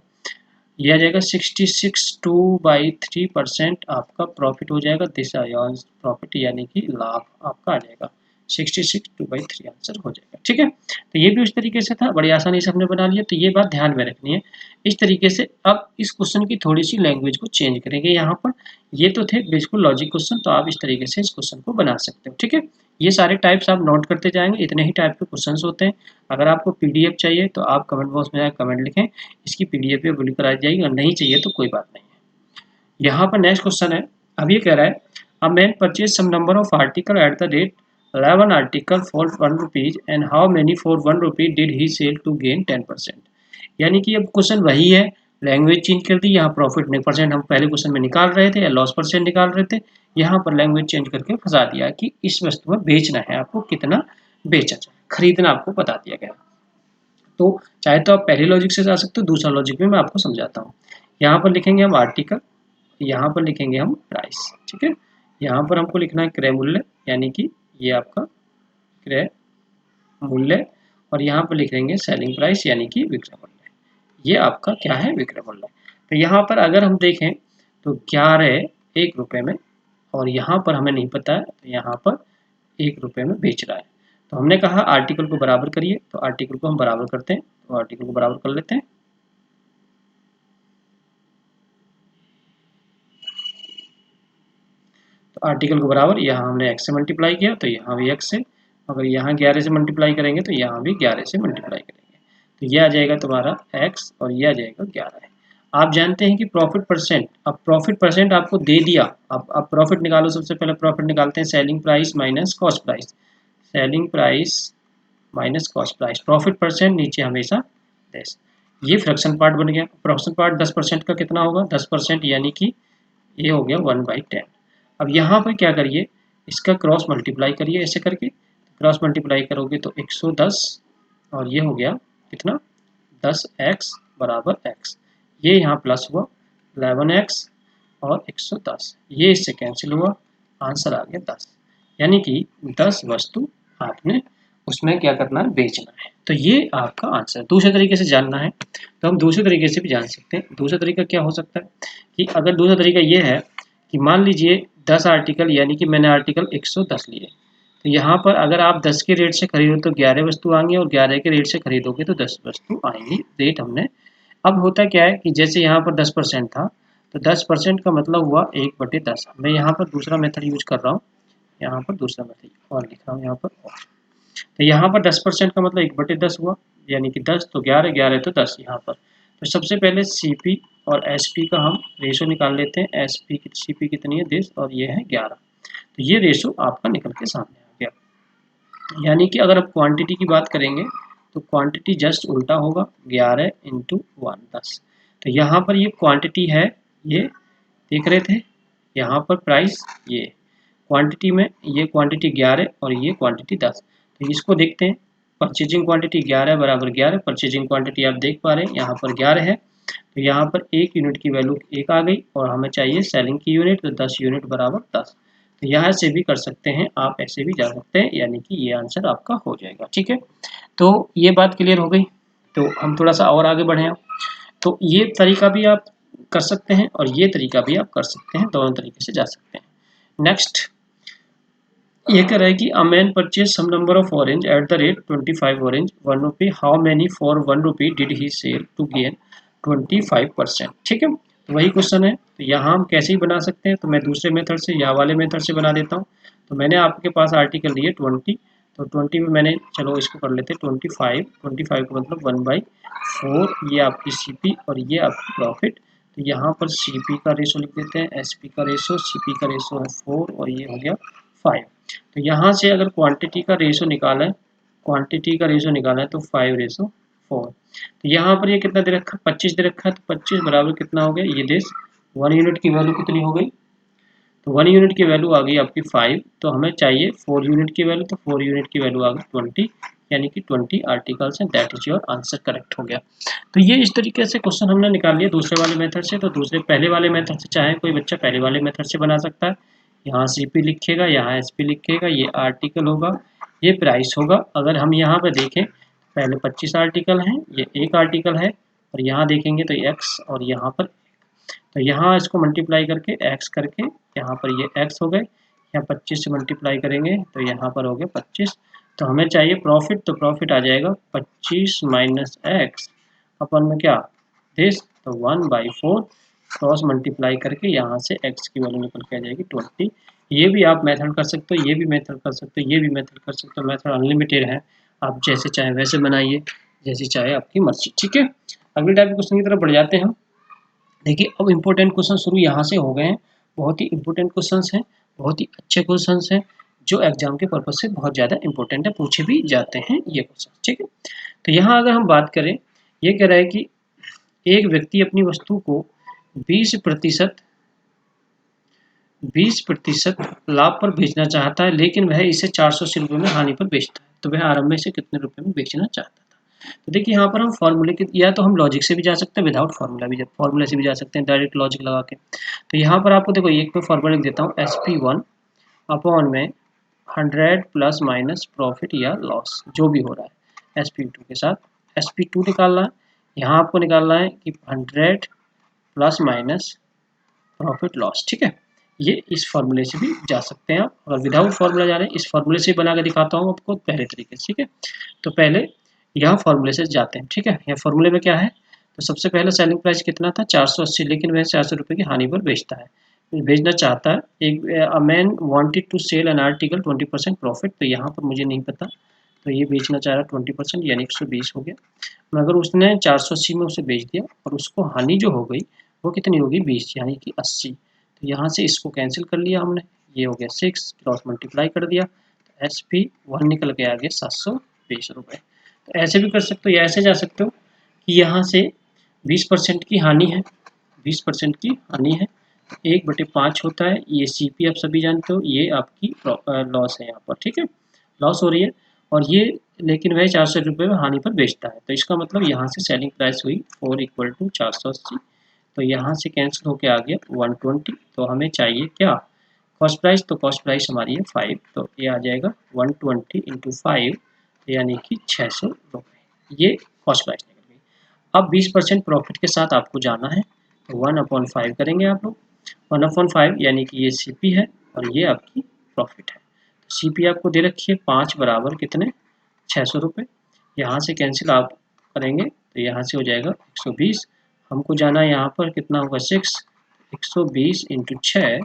66/2 आपका प्रॉफिट हो जाएगा। दिस प्रॉफिट यानी कि लाभ आपका आ जाएगा 66/2 आंसर हो जाएगा। ठीक है, तो ये भी उस तरीके से था, बड़ी आसानी से हमने बना लिया। तो ये बात ध्यान में रखनी है इस तरीके से। अब इस क्वेश्चन की थोड़ी सी लैंग्वेज को चेंज करेंगे। यहाँ पर ये तो थे बिल्कुल लॉजिक क्वेश्चन, तो आप इस तरीके से इस क्वेश्चन को बना सकते हो। ठीक है, ये सारे टाइप्स आप नोट करते जाएंगे, इतने ही टाइप के क्वेश्चंस होते हैं। अगर आपको पीडीएफ चाहिए तो आप कमेंट बॉक्स में जाकर कमेंट लिखें, इसकी पीडीएफ पे बिल्कुल कराई जाएगी, और नहीं चाहिए तो कोई बात नहीं है। यहाँ पर नेक्स्ट क्वेश्चन है, अब ये कह रहा है a man purchase some number of article at the rate 11 article for 1 rupees and how many for 1 rupee did he sell to gain 10%। यानी कि अब क्वेश्चन वही है, लैंग्वेज चेंज कर दी। यहाँ प्रॉफिट में परसेंट हम पहले क्वेश्चन में निकाल रहे थे या लॉस परसेंट निकाल रहे थे, यहाँ पर लैंग्वेज चेंज करके फंसा दिया कि इस वस्तु में बेचना है आपको, कितना बेचा जाए, खरीदना आपको बता दिया गया। तो चाहे तो आप पहले लॉजिक से जा सकते हो, दूसरा लॉजिक में मैं आपको समझाता हूँ। यहाँ पर लिखेंगे हम आर्टिकल, यहाँ पर लिखेंगे हम प्राइस। ठीक है, यहाँ पर हमको लिखना है क्रय मूल्य, यानी कि ये आपका क्रय मूल्य, और यहाँ पर लिखेंगे सेलिंग प्राइस यानी कि विक्रय मूल्य। ये आपका क्या है, विक्रय मूल्य। तो यहाँ पर अगर हम देखें तो 11 1 रुपये में, और यहाँ पर हमें नहीं पता है तो यहाँ पर 1 रुपये में बेच रहा है। तो हमने कहा आर्टिकल को बराबर करिए, तो आर्टिकल को हम बराबर करते हैं, तो आर्टिकल को बराबर कर लेते हैं। तो आर्टिकल को बराबर, यहाँ हमने x से मल्टीप्लाई किया तो यहाँ भी x से, अगर यहाँ 11 से मल्टीप्लाई करेंगे तो यहाँ भी 11 से मल्टीप्लाई करेंगे, तो ये आ जाएगा तुम्हारा x और ये आ जाएगा 11 है। आप जानते हैं कि प्रॉफिट परसेंट, अब प्रॉफिट परसेंट आपको दे दिया, अब प्रॉफिट निकालो। सबसे पहले प्रॉफिट निकालते हैं, selling price minus cost price, selling price minus cost price, profit percent नीचे हमेशा देश। ये फ्रैक्शन पार्ट बन गया। फ्रैक्शन पार्ट 10% का कितना होगा, 10% यानी कि ये हो गया 1/10। अब यहाँ पर क्या करिए, इसका क्रॉस मल्टीप्लाई करिए, ऐसे करके क्रॉस मल्टीप्लाई करोगे तो 110, और ये हो गया कितना 10x बराबर x, ये यहाँ प्लस हुआ 11x और 110, ये इससे कैंसिल हुआ, आंसर आ गया 10। यानी कि 10 वस्तु आपने उसमें क्या करना है, बेचना है। तो ये आपका आंसर। दूसरे तरीके से जानना है तो हम दूसरे तरीके से भी जान सकते हैं। दूसरा तरीका क्या हो सकता है कि अगर दूसरा तरीका ये है कि मान लीजिए 10 आर्टिकल, यानी कि मैंने आर्टिकल 110 लिए, तो यहाँ पर अगर आप 10 के रेट से खरीदो तो 11 वस्तु आएंगी, और 11 के रेट से खरीदोगे तो 10 वस्तु आएंगी। रेट हमने, अब होता क्या है कि जैसे यहाँ पर 10% था, तो 10% का मतलब हुआ 1/10। मैं यहाँ पर दूसरा मेथड यूज कर रहा हूँ, यहाँ पर दूसरा मेथड और लिख रहा हूँ यहाँ पर और। तो यहाँ पर 10% का मतलब 1/10 हुआ, यानी कि 10 तो 11, 11 तो 10 यहाँ पर। तो सबसे पहले CP और SP का हम रेशो निकाल लेते हैं। CP कितनी है 10 और ये है 11, तो ये रेशो आपका निकल के सामने आ गया। यानी कि अगर आप क्वांटिटी की बात करेंगे तो क्वांटिटी जस्ट उल्टा होगा, 11 × 1 10। तो यहाँ पर ये क्वांटिटी है, ये देख रहे थे, यहाँ पर प्राइस, ये क्वांटिटी में ये क्वांटिटी 11 और ये क्वांटिटी 10। तो इसको देखते हैं, परचेजिंग क्वांटिटी 11 बराबर 11, परचेजिंग क्वांटिटी आप देख पा रहे हैं यहाँ पर 11 है, तो यहाँ पर 1 यूनिट की वैल्यू 1 आ गई, और हमें चाहिए सेलिंग की यूनिट, तो 10 यूनिट बराबर 10। तो यहाँ से भी कर सकते हैं आप, ऐसे भी जा सकते हैं, यानी कि ये आंसर आपका हो जाएगा। ठीक है, तो ये बात क्लियर हो गई। तो हम थोड़ा सा और आगे बढ़े। तो ये तरीका भी आप कर सकते हैं और ये तरीका भी आप कर सकते हैं, दोनों तरीके से जा सकते हैं। नेक्स्ट ये कह रहा है कि a man purchase some number of orange at the rate 25 orange 1 rupee, how many for 1 rupee did he sell to gain 25%। ठीक है, तो वही क्वेश्चन है। तो यहाँ हम कैसे ही बना सकते हैं, तो मैं दूसरे मेथड से, यहाँ वाले मेथड से बना देता हूँ। तो मैंने आपके पास आर्टिकल लिए 20, तो 20 में मैंने, चलो इसको कर लेते हैं 25, 25 का मतलब 1/4, ये आपकी CP और ये आपकी प्रॉफिट। तो यहाँ पर CP का रेशो लिख देते हैं, SP का रेशो, CP का रेशो है 4 और ये हो गया 5। तो यहाँ से अगर क्वांटिटी का रेशो निकाला है, क्वांटिटी का रेशो निकाला है तो 5:4। तो यहाँ पर ये कितना दे रखा है, 25 दे रखा है, तो 25 बराबर कितना हो गया, ये देश 1 यूनिट की वैल्यू कितनी हो गई, तो 1 यूनिट की वैल्यू आ गई आपकी 5। तो हमें चाहिए 4 यूनिट की वैल्यू, तो 4 यूनिट की वैल्यू आ गई 20, यानी कि 20 आर्टिकल्स हैं। That is your answer, correct हो गया। तो ये इस तरीके से क्वेश्चन हमने निकाल लिया दूसरे वाले मेथड से। तो दूसरे पहले वाले मेथड से चाहे कोई बच्चा पहले वाले मेथड से बना सकता है। यहाँ CP लिखेगा, यहाँ SP लिखेगा, ये आर्टिकल होगा, ये प्राइस होगा। अगर हम यहाँ पे देखें, पहले 25 आर्टिकल हैं, ये एक आर्टिकल है, और यहाँ देखेंगे तो X और यहाँ पर, तो यहाँ इसको मल्टीप्लाई करके X करके, यहाँ पर ये X हो गए, यहाँ 25 से मल्टीप्लाई करेंगे तो यहाँ पर हो गया 25। तो हमें चाहिए प्रॉफिट, तो प्रॉफिट आ जाएगा 25 माइनस X अपन में क्या दिस, तो 1/4 क्रॉस मल्टीप्लाई करके यहाँ से X की वैल्यू निकल के आ जाएगी 20। ये भी आप मेथड कर सकते हो, ये भी मेथड कर सकते हो, ये भी मेथड कर सकते हो। मेथड अनलिमिटेड है, आप जैसे चाहे वैसे बनाइए, जैसी चाहे आपकी मर्जी। ठीक है, अगले टाइप के क्वेश्चन की तरफ बढ़ जाते हैं हम। देखिए अब इम्पोर्टेंट क्वेश्चन शुरू यहाँ से हो गए हैं, बहुत ही इम्पोर्टेंट क्वेश्चंस हैं, बहुत ही अच्छे क्वेश्चंस हैं, जो एग्जाम के पर्पज से बहुत ज़्यादा इंपॉर्टेंट है, पूछे भी जाते हैं ये क्वेश्चन। ठीक है, तो यहाँ अगर हम बात करें, ये कह रहा है कि एक व्यक्ति अपनी वस्तु को 20% लाभ पर बेचना चाहता है, लेकिन वह इसे 480 रुपये में हानि पर बेचता है, तो वह आरंभ में इसे कितने रुपए में बेचना चाहता था। तो देखिए यहाँ पर हम फॉर्मूले के, या तो हम लॉजिक से भी जा सकते हैं, विदाउट फार्मूला भी, फॉर्मूला से भी जा सकते हैं, डायरेक्ट लॉजिक लगा के। तो यहाँ पर आपको देखो एक पे फॉर्मूला लिख देता हूँ, SP1 अपॉन में 100 प्लस माइनस प्रॉफिट या लॉस, जो भी हो रहा है, SP2 के साथ SP2 निकालना है। यहाँ आपको निकालना है कि 100 प्लस माइनस प्रॉफिट लॉस। ठीक है, ये इस फॉर्मूले से भी जा सकते हैं आप, अगर विदाउट फार्मूला जा रहे हैं, इस फॉर्मूले से बना के दिखाता हूँ आपको पहले तरीके से। ठीक है, तो पहले यहाँ फॉर्मूले से जाते हैं। ठीक है, यहाँ फॉर्मूले में क्या है, तो सबसे पहले सेलिंग प्राइस कितना था 480, लेकिन वह 400 रुपये की हानि पर बेचता है, बेचना चाहता है। एक a man wanted to sell an article 20% profit, तो यहाँ पर मुझे नहीं पता, तो ये बेचना चाह रहा है 20%, यानी 120 हो गया। मगर उसने 480 में उसे बेच दिया और उसको हानि जो हो गई वो कितनी होगी 20, यानी कि 80। तो यहाँ से इसको कैंसिल कर लिया हमने, ये हो गया 6, क्रॉस मल्टीप्लाई कर दिया, तो SP1 निकल के आ गया 720 रुपये। तो ऐसे भी कर सकते हो या ऐसे जा सकते हो कि यहाँ से 20% की हानि है, 20% की हानि है, 1/5 होता है, ये CP आप सभी जानते हो, ये आपकी लॉस है यहाँ पर। ठीक है, लॉस हो रही है, और ये लेकिन वह 400 रुपये में हानि पर बेचता है, तो इसका मतलब यहाँ से सेलिंग प्राइस हुई 4 = 480। तो यहाँ से कैंसिल होके आ गया 120। तो हमें चाहिए क्या, कॉस्ट प्राइस, तो कॉस्ट प्राइस हमारी है 5, तो ये आ जाएगा 120 × 5, यानी कि 600 रुपये, ये कॉस्ट प्राइस निकल गई। अब 20% प्रॉफिट के साथ आपको जाना है, तो 1/5 करेंगे आप लोग, 1/5 यानी कि ये CP है और ये आपकी प्रॉफिट है। CP आपको दे रखी है 5 बराबर कितने 600 रुपये, यहाँ से कैंसिल आप करेंगे तो यहाँ से हो जाएगा 120, हमको जाना है यहाँ पर कितना होगा 6, 120 × 6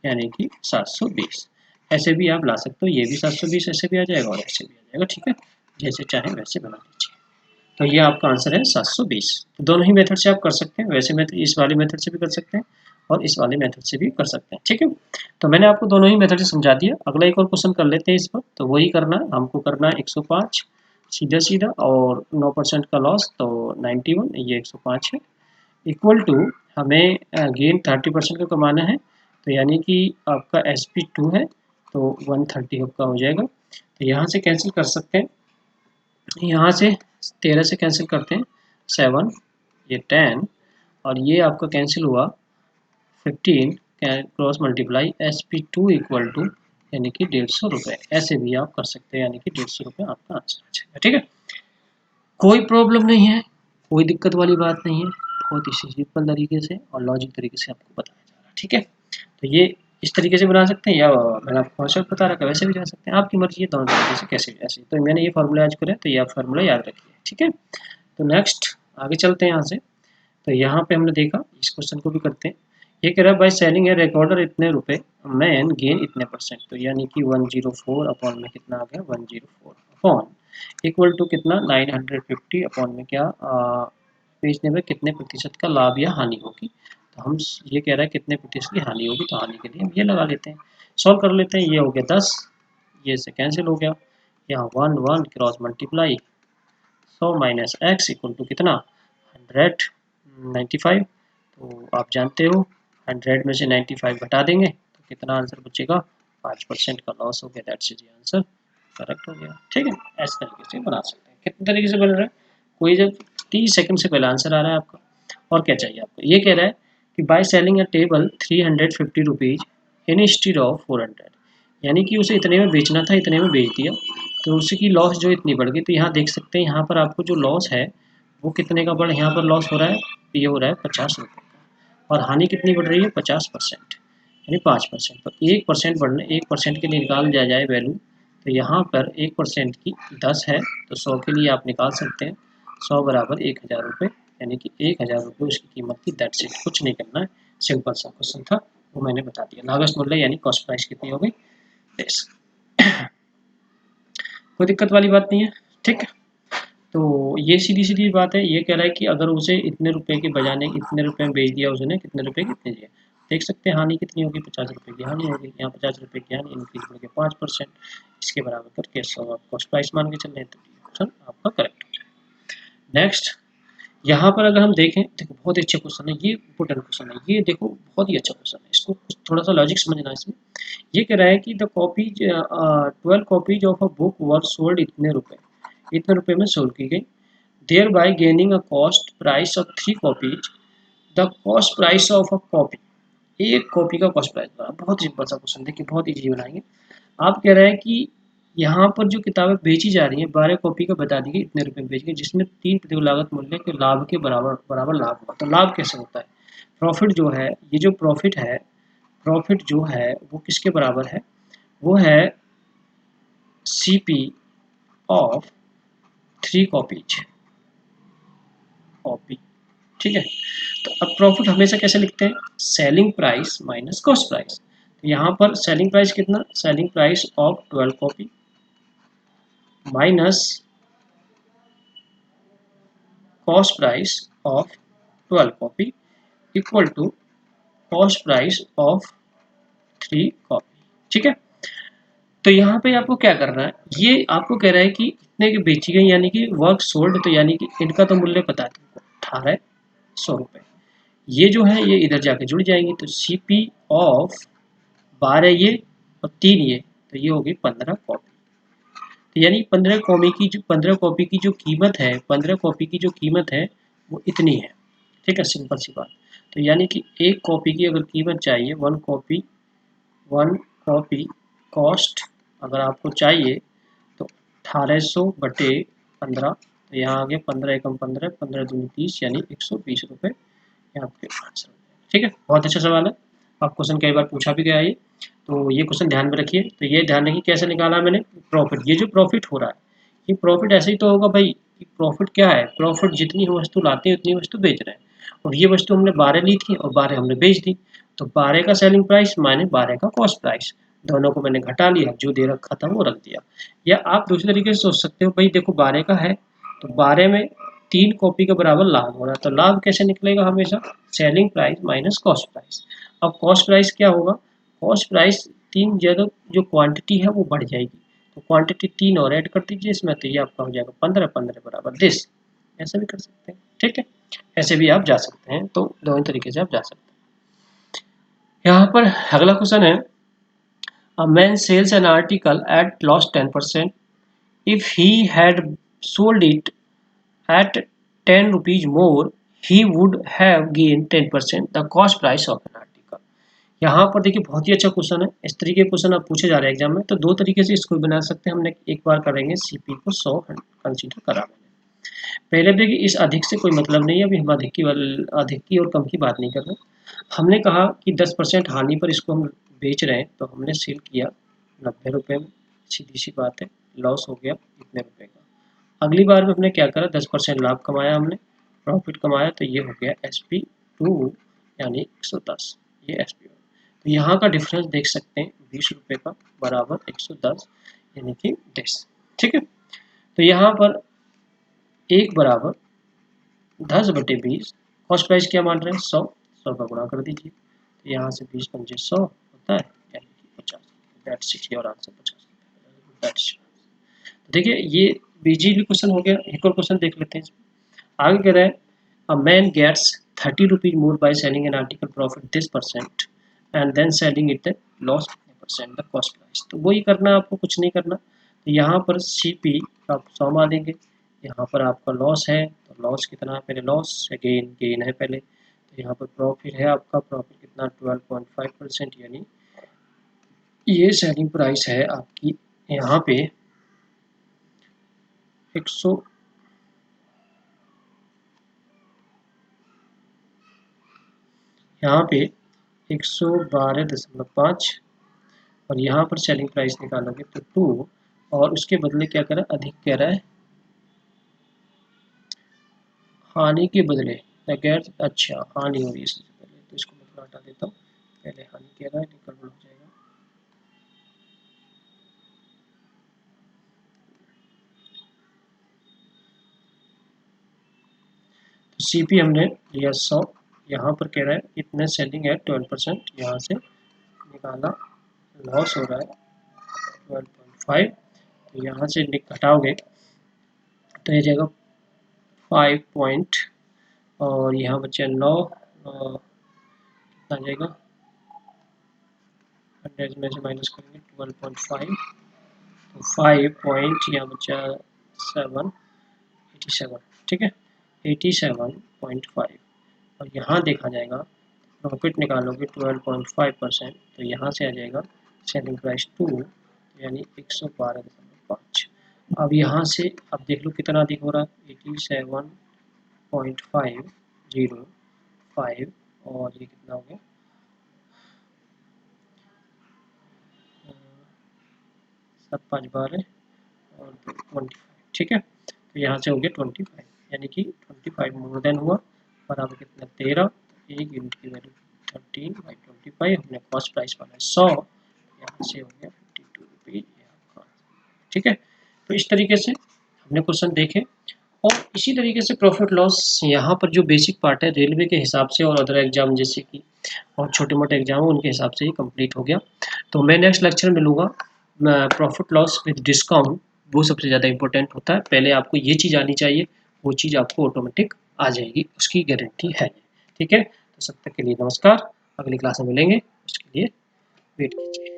यानी कि 720। ऐसे भी आप ला सकते हो, ये भी 720 ऐसे भी आ जाएगा और ऐसे भी आ जाएगा। ठीक है, जैसे चाहे वैसे बना लीजिए। तो ये आपका आंसर है 720। तो दोनों ही मेथड से आप कर सकते हैं, वैसे मेथड इस वाले मेथड से भी कर सकते हैं और इस वाले मेथड से भी कर सकते हैं। ठीक है, तो मैंने आपको दोनों ही मेथड से समझा दिया। अगला एक और क्वेश्चन कर लेते हैं इस पर, तो वही करना है हमको, करना है 105 सीधा सीधा, और 9% का लॉस, तो 91, ये 105 है, इक्वल टू हमें गेन 30% का कमाना है, तो यानी कि आपका SP2 है, तो 130 आपका हो जाएगा। तो यहाँ से कैंसिल कर सकते हैं, यहाँ से 13 से कैंसिल करते हैं 7, ये 10, और ये आपका कैंसिल हुआ 15, cross multiply SP2 equal to यानी कि 150 रुपये। ऐसे भी आप कर सकते हैं, यानी कि 150 रुपये आपका आंसर आ जाएगा। ठीक है, कोई प्रॉब्लम नहीं है, कोई दिक्कत वाली बात नहीं है, बहुत ही सिंपल तरीके से और लॉजिक तरीके से आपको बताया जा रहा है। ठीक है, तो ये इस तरीके से बना सकते हैं, या मैंने आपको कॉन्सेप्ट बता रखा है वैसे भी जा सकते हैं, आपकी मर्जी है दोनों तरीके से कैसे भी। ऐसे तो मैंने ये फार्मूला आज करें, तो ये आप फार्मूला याद रखिए। ठीक है, तो नेक्स्ट आगे चलते हैं यहाँ से। तो यहाँ पे हमने देखा, इस क्वेश्चन को भी करते हैं। ये कह रहा है बाय सेलिंग है रिकॉर्डर इतने रुपए मैन गेन इतने परसेंट, तो यानी कि 104 अपॉन में कितना आ गया 104 अपॉन इक्वल टू कितना 950 अपॉन में क्या बेचने में कितने प्रतिशत का लाभ या हानि होगी। तो हम ये कह रहा है कितने प्रतिशत की हानि होगी, तो हानि के लिए हम ये लगा लेते हैं, सॉल्व कर लेते हैं। ये हो गया 10, ये से कैंसिल हो गया, यहाँ 1 1 cross multiply 100 minus X equal to कितना 195। तो आप जानते हो 100 में से 95 घटा देंगे तो कितना आंसर बचेगा 5% का लॉस हो गया। दैट्स इज आंसर करेक्ट हो गया। ठीक है, इस तरीके से बना सकते हैं। कितने तरीके से बन रहा है, कोई जब 30 सेकंड से पहले आंसर आ रहा है आपका। और क्या चाहिए आपको, ये कह रहा है कि by selling a table 350 rupees instead of 400, यानी कि उसे इतने में बेचना था, इतने में बेच दिया, तो उसकी लॉस जो इतनी बढ़ गई। तो यहाँ देख सकते हैं, यहाँ पर आपको जो लॉस है वो कितने का बढ़, यहाँ पर लॉस हो रहा है, ये हो रहा है 50 रुपये का, और हानि कितनी बढ़ रही है 50%, यानी 5%। तो 1% बढ़ने, 1% के लिए निकाल दिया जाए वैल्यू, तो यहाँ पर 1% की 10 है, तो 100 के लिए आप निकाल सकते हैं 100 बराबर 1000 रुपये, यानी कि 1000 रुपये उसकी कीमत थी। दैट्स इट, कुछ नहीं करना है, सिंपल सा क्वेश्चन था, वो मैंने बता दिया। लागत मूल्य यानी कॉस्ट प्राइस कितनी हो गई, कोई दिक्कत वाली बात नहीं है। ठीक है, तो ये सीधी सीधी बात है। ये कह रहा है कि अगर उसे इतने रुपए के बजाने इतने रुपए में बेच दिया, उसने कितने रुपए कितने दिए, देख सकते हैं हानि कितनी होगी 50 रुपए की हानि होगी। यहाँ 50 रुपए की हानि इंक्रीज हो गया 5%, इसके बराबर करके 100 आप कॉस्ट प्राइस मान के चल रहे हैं, तो ये ऑप्शन आपका करेक्ट हो जाएगा। नेक्स्ट यहाँ पर अगर हम देखें, देखो बहुत अच्छा क्वेश्चन है, ये इंपोर्टेंट क्वेश्चन है, ये देखो बहुत ही अच्छा क्वेश्चन है, इसको थोड़ा सा लॉजिक समझना है इसमें। ये कह रहा है कि the copy 12 copies of a book were sold इतने रुपए में सोल्ड की गई, thereby gaining a cost price of 3 copies, the cost price of a copy, एक कॉपी का कॉस्ट प्राइस बना। बहुत सिंपल सा क्वेश्चन, देखिए बहुत इजी बनाएंगे। आप कह रहे हैं कि यहाँ पर जो किताबें बेची जा रही हैं 12 कॉपी का बता दी गई इतने रुपए में बेच गई, जिसमें 3% लागत मूल्य के लाभ के बराबर बराबर लाभ हुआ। तो लाभ कैसे होता है, प्रॉफिट जो है, ये जो प्रॉफिट है, प्रॉफिट जो है वो किसके बराबर है, वो है CP ऑफ 3 कॉपीज कॉपी। ठीक है, तो अब प्रॉफिट हमेशा कैसे लिखते हैं, selling price minus cost price. तो यहाँ पर सेलिंग प्राइस कितना, selling price of 12 copy minus cost price of 12 copy equal to cost price of 3 copy. ठीक है, तो यहाँ पे आपको क्या करना है, ये आपको कह रहा है कि इतने की बेची गई, यानी कि वर्क सोल्ड, तो यानी कि इनका तो मूल्य पता है तुमको 1800 रुपये। ये जो है ये इधर जाके जुड़ जाएंगे, तो CP ऑफ 12 ये और 3 ये, तो ये होगी 15 कॉपी। तो यानी 15 कॉपी की जो कीमत है, 15 कॉपी की जो कीमत है वो इतनी है। ठीक है, सिंपल सी बात। तो यानी कि एक कॉपी की अगर कीमत चाहिए, वन कॉपी कॉस्ट अगर आपको चाहिए, तो 1800 बटे 15, तो यहाँ आ गया 15 एकम 15, 15 दूनी 30, यानी 120 रुपये यहाँ पे आंसर। ठीक है, बहुत अच्छा सवाल है, आप क्वेश्चन कई बार पूछा भी गया है ये, तो ये क्वेश्चन ध्यान में रखिए। तो ये ध्यान रखिए कैसे निकाला मैंने प्रॉफिट, ये जो प्रॉफिट हो रहा है ये प्रॉफिट ऐसे ही तो होगा भाई। प्रॉफिट क्या है, प्रॉफिट जितनी वस्तु लाते हैं उतनी वस्तु बेच रहे हैं, और ये वस्तु हमने 12 ली थी और 12 हमने बेच दी, तो 12 का सेलिंग प्राइस माने 12 का कॉस्ट प्राइस, दोनों को मैंने घटा लिया, जो दे रखा था वो रख दिया। या आप दूसरे तरीके से सोच सकते हो, भाई देखो 12 का है तो 12 में 3 कॉपी के बराबर लाभ हो रहा है, तो लाभ कैसे निकलेगा, हमेशा selling price minus cost price. अब कॉस्ट प्राइस क्या होगा, कॉस्ट प्राइस 3 ज़्यादा जो क्वांटिटी है वो बढ़ जाएगी, तो क्वांटिटी 3 और ऐड कर दीजिए इसमें, तो ये आपका हो जाएगा 15, 15 बराबर दिस। ऐसा भी कर सकते हैं। ठीक है, ऐसे भी आप जा सकते हैं, तो दोनों तरीके से आप जा सकते हैं। यहाँ पर अगला क्वेश्चन है, a man sells an article at loss 10%, if he had sold it at 10 rupees more, he would have gained 10% the cost price of an article। यहाँ पर देखिए बहुत ही अच्छा क्वेश्चन है। इस तरीके के क्वेश्चन आप पूछे जा रहे हैं एग्जाम में, तो दो तरीके से इसको बना सकते हैं। हमने एक बार करेंगे सीपी को 100 कंसीडर करा मैंने। पहले देखिए इस अधिक से कोई मतलब नहीं है, अभी हम अधिक की और कम की बात नहीं कर रहे। हमने कहा कि 10% हानि पर इसको हम बेच रहे हैं, तो हमने सेल किया 90 रुपये में, सीधी सी बात है, लॉस हो गया इतने रुपए का। अगली बार में हमने क्या करा, 10% लाभ कमाया, हमने प्रॉफिट कमाया, तो ये हो गया SP2 यानी 110, ये SP1। तो यहाँ का डिफरेंस देख सकते हैं 20 रुपये का बराबर 110 यानी कि 10। ठीक है, तो यहाँ पर 1 बराबर 10/20, कॉस्ट प्राइस क्या मान रहे हैं 100, 100 का गुणा कर दीजिए, तो यहाँ से 20 पंजे 100 होता है यानी कि 50। That's it, your answer 50। देखिए ये बिजी क्वेश्चन हो गया। एक और क्वेश्चन देख लेते हैं। आगे कह रहा है a man gets 30 rupees more by selling an article profit this percent and then selling it loss percent the cost price. तो वही करना है आपको, कुछ नहीं करना। तो यहाँ पर CP आप 100 मानेंगे, यहाँ पर आपका लॉस है, तो लॉस कितना है पहले, लॉस अगेन गेन है पहले, तो यहाँ पर प्रॉफिट है आपका, प्रॉफिट कितना 12.5% यानी ये सेलिंग प्राइस है आपकी यहाँ पे 100, यहाँ पे 112.5 और यहाँ पर सेलिंग प्राइस निकालोगे तो 2, और उसके बदले क्या कह रहा है, अधिक कह रहा है, हानि के बदले अगर, अच्छा हानि हो रही है इससे पहले, तो इसको मैं हटा देता हूँ, पहले हानि कह रहा है, गड़बड़ हो जाएगा। तो CP हमने लिया 100, यहाँ पर कह रहा है इतने सेलिंग है 12%, यहाँ से निकाला, लॉस हो रहा है 12.5, तो यहाँ से घटाओगे तो ये जाएगा 5 पॉइंट, और यहाँ बचा 9, कितना आ जाएगा 100 में से माइनस करेंगे 12.5, तो 5 पॉइंट यहाँ बचा 87, ठीक है 87.5, और यहाँ देखा जाएगा प्रॉफिट निकालोगे 12.5%, तो यहाँ से आ जाएगा सेलिंग प्राइस 2 यानी 112.5। अब यहाँ से अब देख लो कितना अधिक हो रहा है, 87.505, और ये कितना हो गया 7 5 12 और 25, ठीक है, तो यहाँ से हो गया 25 यानी कि 25 मोर देन हुआ, बराबर कितना 13, एक यूनिट की वैल्यू 13/25, हमने कॉस्ट प्राइस वाला 100, यहाँ से हो गया 52 रुपीज, ठीक है। तो इस तरीके से हमने क्वेश्चन देखे, और इसी तरीके से प्रॉफिट लॉस यहाँ पर जो बेसिक पार्ट है रेलवे के हिसाब से और अदर एग्जाम जैसे कि और छोटे मोटे एग्जाम उनके हिसाब से ही कंप्लीट हो गया। तो मैं नेक्स्ट लेक्चर में लूँगा प्रॉफिट लॉस विद डिस्काउंट, वो सबसे ज़्यादा इंपॉर्टेंट होता है। पहले आपको ये चीज़ आनी चाहिए, वो चीज़ आपको ऑटोमेटिक आ जाएगी, उसकी गारंटी है। ठीक है, तो सब तक के लिए नमस्कार, अगली क्लास में मिलेंगे, उसके लिए वेट कीजिए।